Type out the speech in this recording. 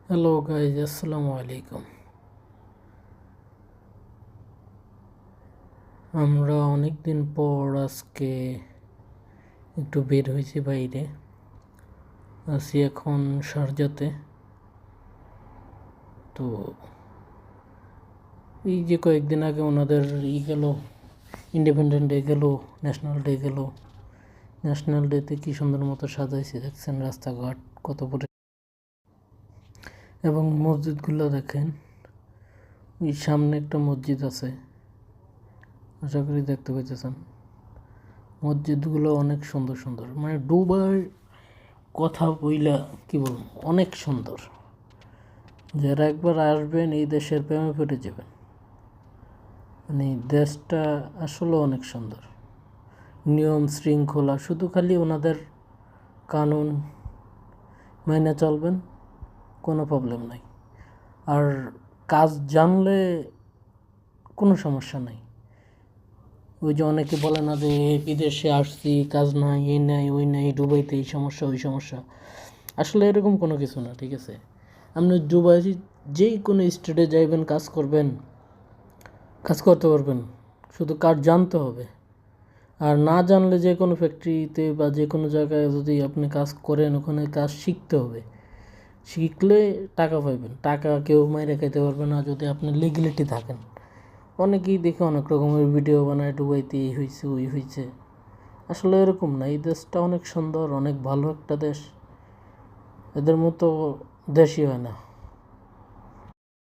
Hello guys, আসসালামু আলাইকুম। আমরা অনেক দিন পর আজকে একটু বের হয়েছি বাইরে। আছি এখন শারজাতে। তো এই যে কয়েকদিন আগে ওনাদের গেল, ইন্ডিপেন্ডেন্ট ডে গেল, ন্যাশনাল ডে গেল। ন্যাশনাল ডেতে কি সুন্দর মতো সাজাইছে, দেখছেন রাস্তাঘাট কত পরে, এবং মসজিদগুলো দেখেন। ওই সামনে একটা মসজিদ আছে, আশা করি দেখতে পাইতেছেন। মসজিদগুলো অনেক সুন্দর সুন্দর, মানে দুবাই কথা বইলা কি বলবো, অনেক সুন্দর। যারা একবার আসবেন এই দেশের প্রেমে পড়ে যাবেন। মানে দেশটা আসলে অনেক সুন্দর, নিয়ম শৃঙ্খলা, শুধু খালি ওনাদের কানুন মেনে চলবেন, কোনো প্রবলেম নাই। আর কাজ জানলে কোনো সমস্যা নাই। ওই যে অনেকে বলে না যে বিদেশে আসছি, কাজ নাই, এই নাই ওই নাই, দুবাইতে এই সমস্যা ওই সমস্যা। আসলে এরকম কোনো কিছু না, ঠিক আছে। আপনি দুবাই যে কোনো স্টেটে যাইবেন, কাজ করবেন, কাজ করতে পারবেন, শুধু কাজ জানতে হবে। আর না জানলে যে কোনো ফ্যাক্টরিতে বা যে কোনো জায়গায় যদি আপনি কাজ করেন, ওখানে কাজ শিখতে হবে। শিখলে টাকা পাইবেন, টাকা কেউ মাইরে খাইতে পারবে না যদি আপনি লিগ্যালিটি থাকেন। অনেকেই দেখে অনেক রকমের ভিডিও বানায়, ডুবাইতে এই হয়েছে ওই হয়েছে। আসলে এরকম না, এই দেশটা অনেক সুন্দর, অনেক ভালো একটা দেশ। এদের মতো দেশই হয় না।